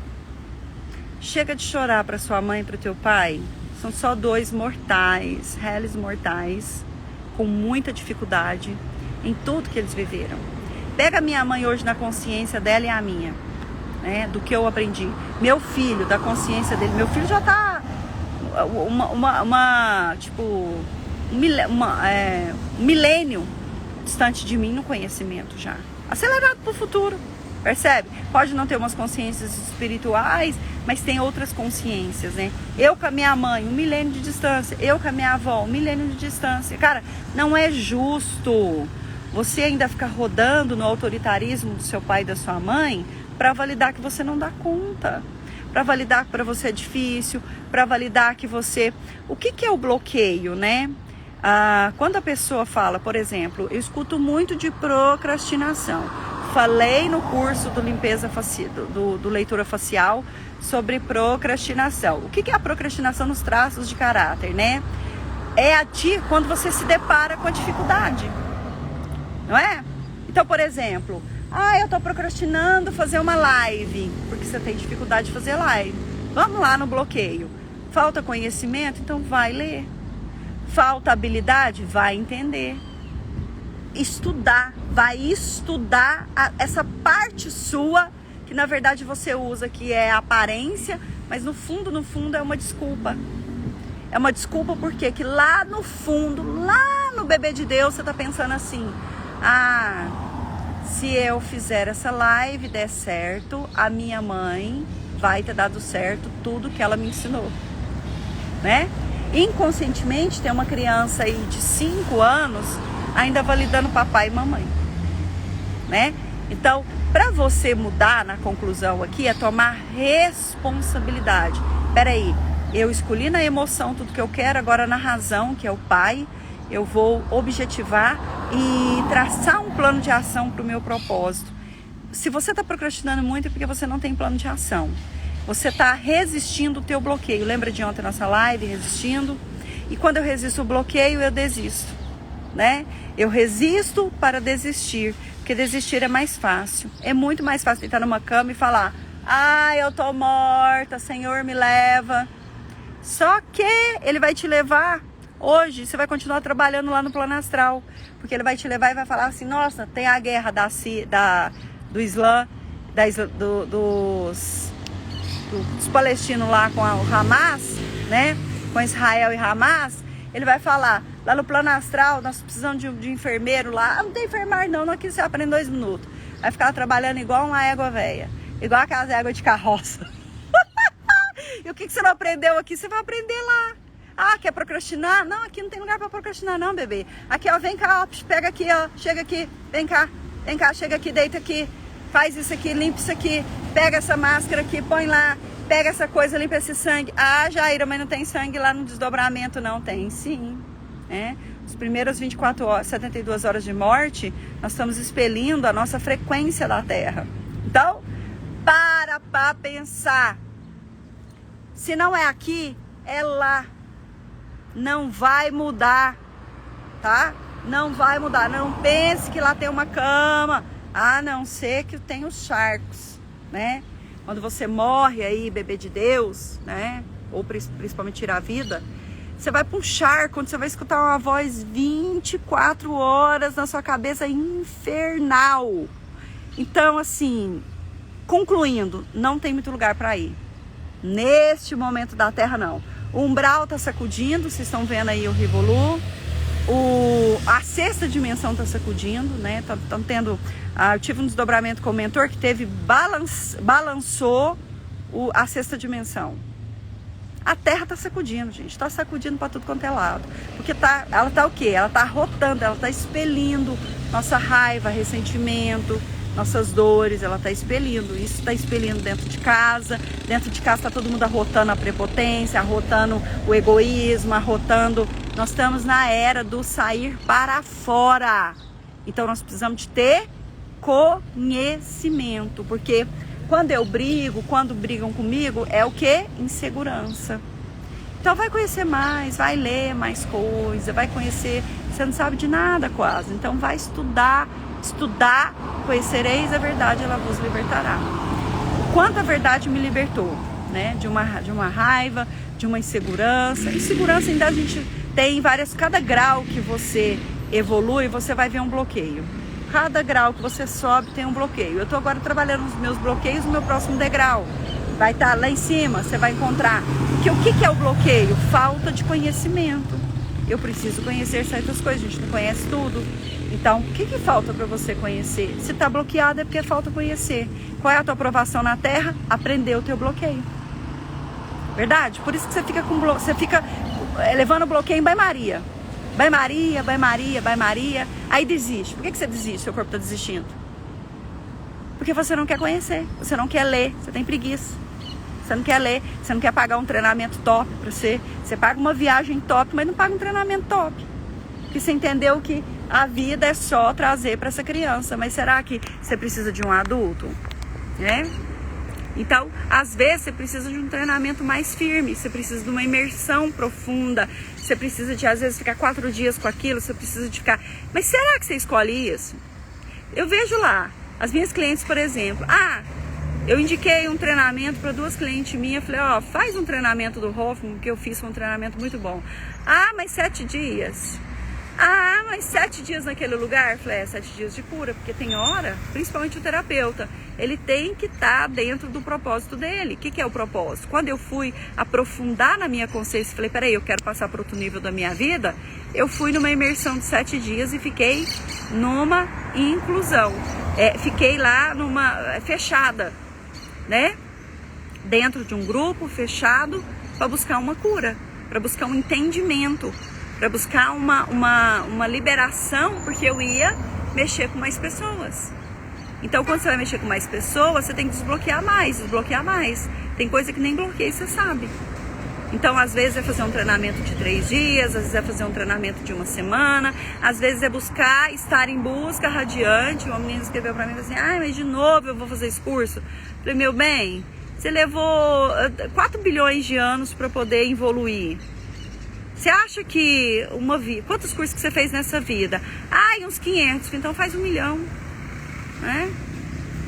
Chega de chorar para sua mãe e para o teu pai. São só 2 mortais, réis mortais, com muita dificuldade em tudo que eles viveram. Pega a minha mãe hoje na consciência dela e a minha, né, do que eu aprendi. Meu filho, da consciência dele. Meu filho já tá um milênio distante de mim no conhecimento já. Acelerado pro futuro. Percebe? Pode não ter umas consciências espirituais, mas tem outras consciências, né? Eu com a minha mãe, 1 milênio de distância. Eu com a minha avó, 1 milênio de distância. Cara, não é justo você ainda ficar rodando no autoritarismo do seu pai e da sua mãe para validar que você não dá conta. para validar que para você é difícil, para validar que você... O que é o bloqueio, né? Quando a pessoa fala, por exemplo, eu escuto muito de procrastinação. Falei no curso do limpeza facial, do leitura facial sobre procrastinação. O que é a procrastinação nos traços de caráter, né? É quando você se depara com a dificuldade, não é? Então, por exemplo, eu tô procrastinando fazer uma live, porque você tem dificuldade de fazer live. Vamos lá no bloqueio. Falta conhecimento? Então vai ler. Falta habilidade? Vai entender. Vai estudar essa parte sua, que na verdade você usa, que é a aparência, mas no fundo é uma desculpa. É uma desculpa porque que lá no fundo, lá no bebê de Deus, você tá pensando assim, se eu fizer essa live e der certo, a minha mãe vai ter dado certo tudo que ela me ensinou, né? Inconscientemente tem uma criança aí de 5 anos ainda validando papai e mamãe, né? Então, para você mudar na conclusão aqui, é tomar responsabilidade. Peraí, eu escolhi na emoção tudo que eu quero, agora na razão, que é o pai, eu vou objetivar e traçar um plano de ação para o meu propósito. Se você está procrastinando muito é porque você não tem plano de ação. Você está resistindo o teu bloqueio. Lembra de ontem nossa live, resistindo? E quando eu resisto o bloqueio, eu desisto, né? Eu resisto para desistir, porque desistir é mais fácil. É muito mais fácil deitar numa cama e falar, eu tô morta, Senhor me leva. Só que ele vai te levar hoje, você vai continuar trabalhando lá no plano astral, porque ele vai te levar e vai falar assim, nossa, tem a guerra do Islã, dos palestinos lá com o Hamas, né? Com Israel e Hamas. Ele vai falar, lá no plano astral, nós precisamos de enfermeiro lá. Não tem enfermeiro não, aqui você aprende em 2 minutos. Vai ficar trabalhando igual uma égua velha, igual aquelas éguas de carroça. E o que você não aprendeu aqui, você vai aprender lá. Quer procrastinar? Não, aqui não tem lugar pra procrastinar não, bebê. Aqui, ó, vem cá, ó, pega aqui, ó, chega aqui, vem cá, chega aqui, deita aqui, faz isso aqui, limpa isso aqui, pega essa máscara aqui, põe lá, pega essa coisa, limpa esse sangue. Jaira, mas não tem sangue lá no desdobramento, não. Tem sim, né? Os primeiros 24 horas, 72 horas de morte, nós estamos expelindo a nossa frequência da Terra. Então, para pensar. Se não é aqui, é lá. Não vai mudar, tá? Não vai mudar. Não pense que lá tem uma cama, a não ser que tem os charcos, né? Quando você morre aí, bebê de Deus, né? Ou principalmente tirar a vida, você vai para um charco, onde você vai escutar uma voz 24 horas na sua cabeça infernal. Então, assim, concluindo, não tem muito lugar para ir. Neste momento da Terra, não. O umbral tá sacudindo, vocês estão vendo aí o Rivolu. A 6ª dimensão tá sacudindo, né? Estão tendo... eu tive um desdobramento com o mentor que balançou a 6ª dimensão. A Terra tá sacudindo, gente. Tá sacudindo para tudo quanto é lado. Porque ela tá o quê? Ela tá rotando, ela tá expelindo nossa raiva, ressentimento, nossas dores, ela está expelindo. Isso está expelindo dentro de casa. Dentro de casa está todo mundo arrotando a prepotência, arrotando o egoísmo, arrotando. Nós estamos na era do sair para fora. Então nós precisamos de ter conhecimento. Porque quando eu brigo, quando brigam comigo, é o quê? Insegurança. Então vai conhecer mais, vai ler mais coisa, vai conhecer. Você não sabe de nada quase. Então vai estudar. Estudar, conhecereis a verdade, ela vos libertará. O quanto a verdade me libertou, né? De uma raiva, de uma insegurança. Insegurança ainda a gente tem várias. Cada grau que você evolui, você vai ver um bloqueio. Cada grau que você sobe tem um bloqueio. Eu estou agora trabalhando os meus bloqueios no meu próximo degrau. Vai estar lá em cima, você vai encontrar. Porque o que é o bloqueio? Falta de conhecimento. Eu preciso conhecer certas coisas, a gente não conhece tudo. Então, o que falta para você conhecer? Se está bloqueado é porque falta conhecer. Qual é a tua aprovação na Terra? Aprender o teu bloqueio. Verdade? Por isso que você fica levando o bloqueio em banho-maria. Banho-maria, banho-maria, banho-maria. Aí desiste. Por que você desiste? Seu corpo está desistindo. Porque você não quer conhecer, você não quer ler, você tem preguiça. Você não quer ler, você não quer pagar um treinamento top para você. Você paga uma viagem top, mas não paga um treinamento top. Porque você entendeu que a vida é só trazer para essa criança. Mas será que você precisa de um adulto? Né? Então, às vezes, você precisa de um treinamento mais firme. Você precisa de uma imersão profunda. Você precisa de, às vezes, ficar 4 dias com aquilo. Você precisa de ficar... Mas será que você escolhe isso? Eu vejo lá, as minhas clientes, por exemplo. Eu indiquei um treinamento para 2 clientes minhas. Falei, faz um treinamento do Hoffman, que eu fiz, foi um treinamento muito bom. Mas 7 dias. Mas 7 dias naquele lugar? Falei, 7 dias de cura, porque tem hora, principalmente o terapeuta, ele tem que estar dentro do propósito dele. O que é o propósito? Quando eu fui aprofundar na minha consciência, falei, peraí, eu quero passar para outro nível da minha vida, eu fui numa imersão de 7 dias e fiquei numa inclusão. Fiquei lá numa fechada, né? Dentro de um grupo fechado para buscar uma cura, para buscar um entendimento, para buscar uma liberação, porque eu ia mexer com mais pessoas. Então, quando você vai mexer com mais pessoas, você tem que desbloquear mais. Tem coisa que nem bloqueia, você sabe. Então, às vezes é fazer um treinamento de 3 dias, às vezes é fazer um treinamento de 1 semana, às vezes é buscar estar em busca radiante. Uma menina escreveu pra mim assim, mas de novo eu vou fazer esse curso. Eu falei, meu bem, você levou 4 bilhões de anos para poder evoluir. Você acha que quantos cursos que você fez nessa vida? Uns 500, então faz 1 milhão. Né?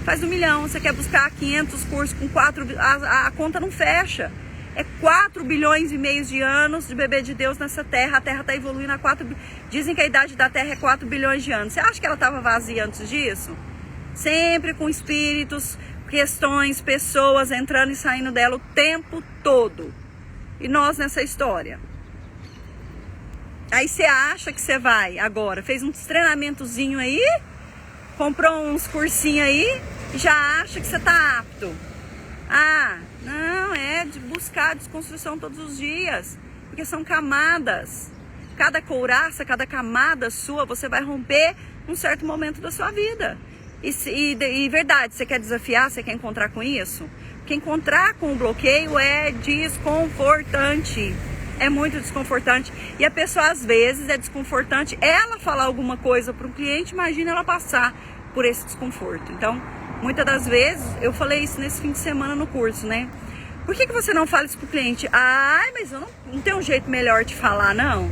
Faz 1 milhão, você quer buscar 500 cursos com 4, a conta não fecha. É 4 bilhões e meio de anos de bebê de Deus nessa terra. A terra está evoluindo a 4. Dizem que a idade da terra é 4 bilhões de anos. Você acha que ela estava vazia antes disso? Sempre com espíritos, questões, pessoas entrando e saindo dela o tempo todo. E nós nessa história. Aí você acha que você vai agora, fez um treinamentozinho aí, comprou uns cursinhos aí e já acha que você está apto. Não, é de buscar desconstrução todos os dias, porque são camadas. Cada couraça, cada camada sua, você vai romper num certo momento da sua vida. E verdade, você quer desafiar, você quer encontrar com isso? Porque encontrar com o bloqueio é desconfortante. É muito desconfortante. E a pessoa, às vezes, é desconfortante ela falar alguma coisa para o cliente, imagina ela passar por esse desconforto. Então, muitas das vezes, eu falei isso nesse fim de semana no curso, né? Por que você não fala isso pro cliente? Mas eu não tenho um jeito melhor de falar, não.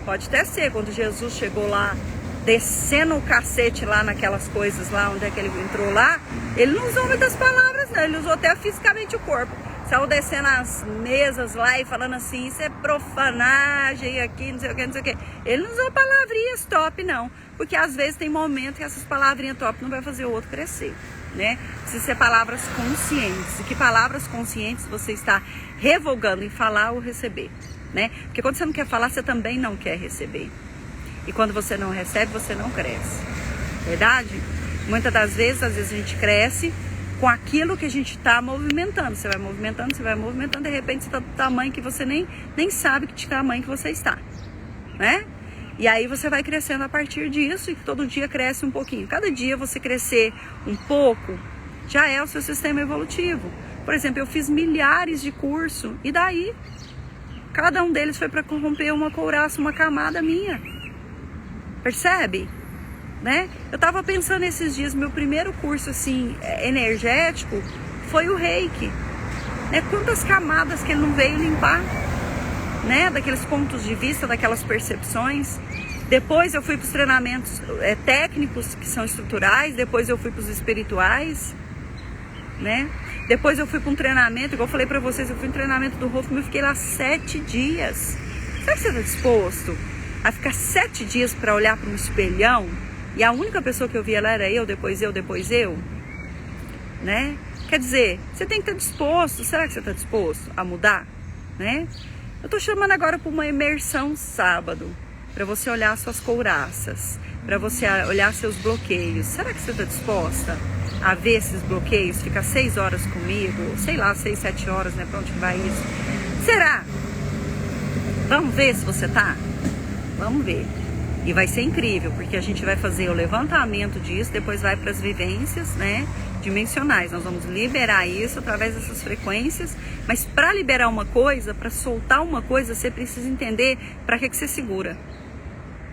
Pode até ser. Quando Jesus chegou lá, descendo o cacete lá naquelas coisas lá, onde é que ele entrou lá, ele não usou muitas palavras, não. Ele usou até fisicamente o corpo. Saiu descendo as mesas lá e falando assim, isso é profanagem aqui, não sei o que, não sei o que. Ele não usou palavrinhas top, não. Porque às vezes tem momentos que essas palavrinhas top não vai fazer o outro crescer, né? Precisa ser palavras conscientes. E que palavras conscientes você está revogando em falar ou receber, né? Porque quando você não quer falar, você também não quer receber. E quando você não recebe, você não cresce. Verdade? Muitas das vezes, às vezes a gente cresce com aquilo que a gente está movimentando. Você vai movimentando, de repente você está do tamanho que você nem sabe que tamanho que você está, né? E aí você vai crescendo a partir disso e todo dia cresce um pouquinho. Cada dia você crescer um pouco, já é o seu sistema evolutivo. Por exemplo, eu fiz milhares de cursos e daí? Cada um deles foi para corromper uma couraça, uma camada minha. Percebe? Né? Eu estava pensando esses dias, meu primeiro curso assim, energético foi o Reiki, né? Quantas camadas que ele não veio limpar, né? Daqueles pontos de vista, daquelas percepções. Depois eu fui para os treinamentos técnicos, que são estruturais. Depois eu fui para os espirituais, né? Depois eu fui para um treinamento, igual eu falei para vocês, eu fui no treinamento do Hoffman, eu fiquei lá 7 dias. Será que você está disposto a ficar 7 dias para olhar para um espelhão? E a única pessoa que eu via lá era eu, depois eu, né? Quer dizer, você tem que estar disposto. Será que você está disposto a mudar, né? Eu tô chamando agora para uma imersão sábado, para você olhar suas couraças, para você olhar seus bloqueios. Será que você está disposta a ver esses bloqueios? Ficar 6 horas comigo, sei lá, 6, 7 horas, né? Para onde vai isso? Será? Vamos ver se você tá? Vamos ver. E vai ser incrível, porque a gente vai fazer o levantamento disso, depois vai para as vivências, né? dimensionais. Nós vamos liberar isso através dessas frequências, mas para liberar uma coisa, para soltar uma coisa, você precisa entender para que você segura.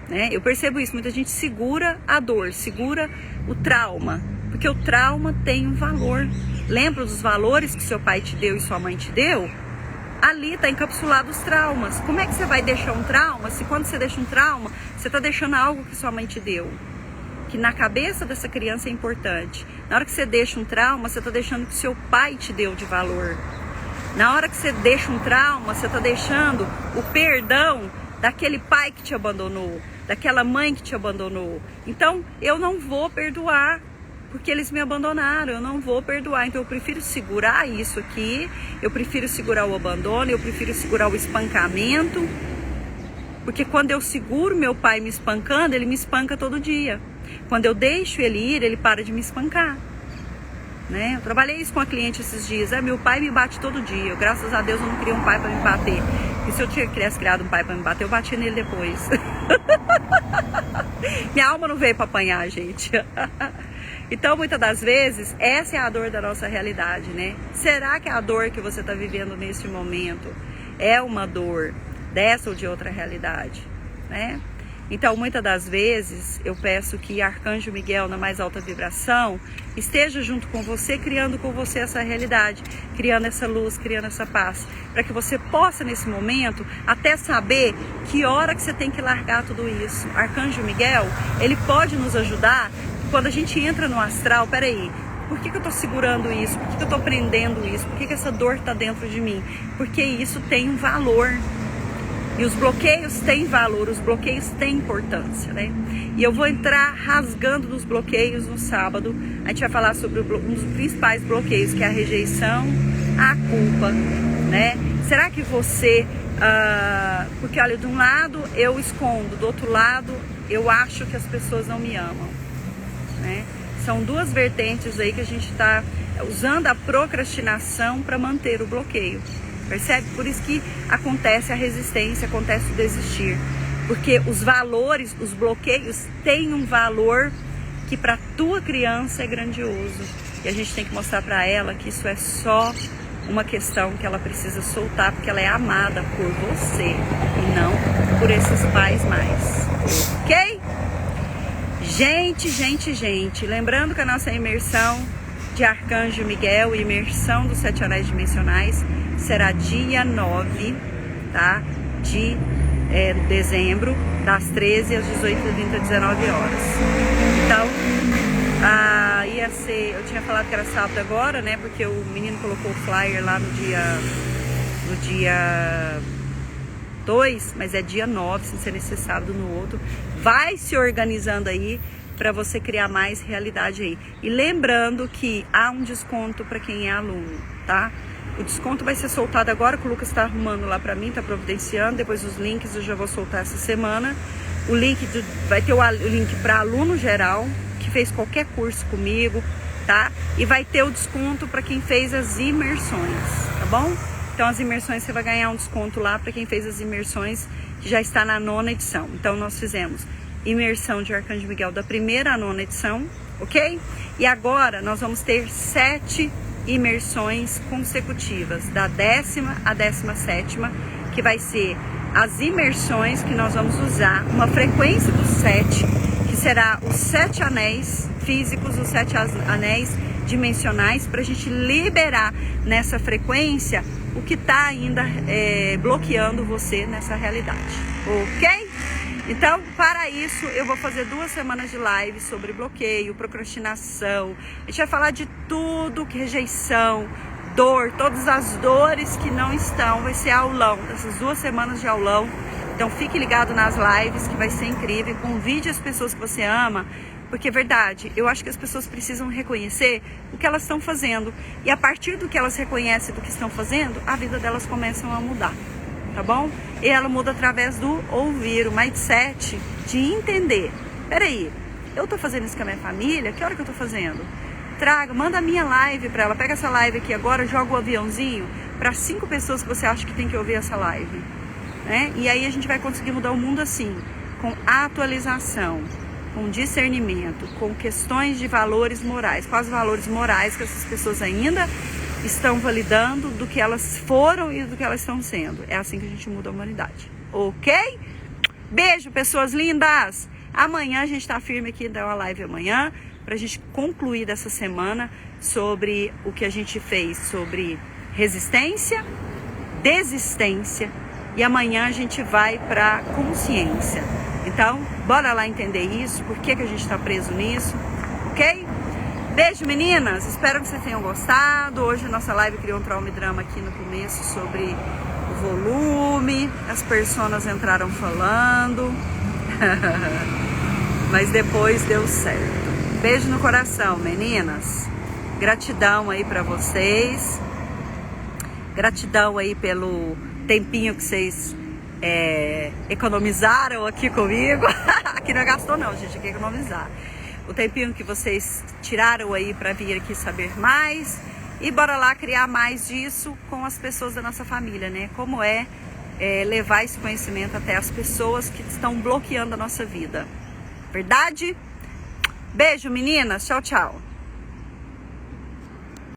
Né? Eu percebo isso, muita gente segura a dor, segura o trauma, porque o trauma tem um valor. Lembra dos valores que seu pai te deu e sua mãe te deu? Ali está encapsulado os traumas. Como é que você vai deixar um trauma se quando você deixa um trauma, você está deixando algo que sua mãe te deu? Que na cabeça dessa criança é importante. Na hora que você deixa um trauma, você está deixando o que seu pai te deu de valor. Na hora que você deixa um trauma, você está deixando o perdão daquele pai que te abandonou, daquela mãe que te abandonou. Então, eu não vou perdoar porque eles me abandonaram, eu não vou perdoar. Então eu prefiro segurar isso aqui, eu prefiro segurar o abandono, eu prefiro segurar o espancamento, porque quando eu seguro meu pai me espancando, ele me espanca todo dia. Quando eu deixo ele ir, ele para de me espancar. Né? Eu trabalhei isso com a cliente esses dias. Meu pai me bate todo dia. Graças a Deus eu não queria um pai para me bater. Porque se eu tivesse criado um pai para me bater, eu batia nele depois. Minha alma não veio para apanhar, gente. Então, muitas das vezes, essa é a dor da nossa realidade, né? Será que a dor que você está vivendo neste momento é uma dor dessa ou de outra realidade, né? Então, muitas das vezes, eu peço que Arcanjo Miguel, na mais alta vibração, esteja junto com você, criando com você essa realidade, criando essa luz, criando essa paz, para que você possa, nesse momento, até saber que hora que você tem que largar tudo isso. Arcanjo Miguel, ele pode nos ajudar. Quando a gente entra no astral, peraí, por que eu estou segurando isso? Por que eu estou prendendo isso? Por que essa dor está dentro de mim? Porque isso tem um valor. E os bloqueios têm valor, os bloqueios têm importância, né? E eu vou entrar rasgando nos bloqueios no sábado. A gente vai falar sobre um dos principais bloqueios, que é a rejeição, a culpa, né? Será que você... porque, olha, de um lado eu escondo, do outro lado eu acho que as pessoas não me amam. Né? São duas vertentes aí que a gente está usando a procrastinação para manter o bloqueio, percebe? Por isso que acontece a resistência, acontece o desistir, porque os valores, os bloqueios têm um valor que para tua criança é grandioso, e a gente tem que mostrar para ela que isso é só uma questão que ela precisa soltar, porque ela é amada por você e não por esses pais mais, ok? Gente, lembrando que a nossa imersão de Arcanjo Miguel, imersão dos 7 anéis dimensionais, será dia 9, tá? De dezembro, das 13 às 18h30, 19 horas. Então, ia ser, eu tinha falado que era sábado agora, né? Porque o menino colocou o flyer lá no dia 2, mas é dia 9, sem ser nesse sábado no outro. Vai se organizando aí para você criar mais realidade aí. E lembrando que há um desconto para quem é aluno, tá? O desconto vai ser soltado agora, que o Lucas está arrumando lá para mim, está providenciando. Depois os links eu já vou soltar essa semana. O link vai ter o link para aluno geral, que fez qualquer curso comigo, tá? E vai ter o desconto para quem fez as imersões, tá bom? Então as imersões você vai ganhar um desconto lá para quem fez as imersões, que já está na 9ª edição. Então nós fizemos imersão de Arcanjo Miguel da 1ª à 9ª edição, ok? E agora nós vamos ter 7 imersões consecutivas, da 10ª à 17ª, que vai ser as imersões que nós vamos usar uma frequência dos 7, que será os 7 anéis físicos, os 7 anéis dimensionais, para a gente liberar nessa frequência o que está ainda bloqueando você nessa realidade, ok? Então, para isso, eu vou fazer 2 semanas de live sobre bloqueio, procrastinação. A gente vai falar de tudo, rejeição, dor, todas as dores que não estão. Vai ser aulão, essas 2 semanas de aulão. Então, fique ligado nas lives, que vai ser incrível. Convide as pessoas que você ama, porque é verdade, eu acho que as pessoas precisam reconhecer o que elas estão fazendo. E a partir do que elas reconhecem do que estão fazendo, a vida delas começa a mudar. Tá bom? E ela muda através do ouvir, o mindset de entender. Peraí, eu tô fazendo isso com a minha família? Que hora que eu tô fazendo? Manda a minha live pra ela. Pega essa live aqui agora, joga o aviãozinho para 5 pessoas que você acha que tem que ouvir essa live, né? E aí a gente vai conseguir mudar o mundo assim, com atualização, com discernimento, com questões de valores morais. Quais valores morais que essas pessoas ainda estão validando do que elas foram e do que elas estão sendo. É assim que a gente muda a humanidade, ok? Beijo, pessoas lindas! Amanhã a gente tá firme aqui, dá uma live amanhã, pra gente concluir dessa semana sobre o que a gente fez sobre resistência, desistência, e amanhã a gente vai pra consciência. Então, bora lá entender isso, por que a gente tá preso nisso, ok? Beijo, meninas! Espero que vocês tenham gostado. Hoje a nossa live criou um trauma e drama aqui no começo sobre o volume. As personas entraram falando. Mas depois deu certo. Beijo no coração, meninas. Gratidão aí pra vocês. Gratidão aí pelo tempinho que vocês economizaram aqui comigo. Aqui não gastou não, gente, aqui é economizar. O tempinho que vocês tiraram aí para vir aqui saber mais. E bora lá criar mais disso com as pessoas da nossa família, né? Como levar esse conhecimento até as pessoas que estão bloqueando a nossa vida. Verdade? Beijo, meninas. Tchau, tchau.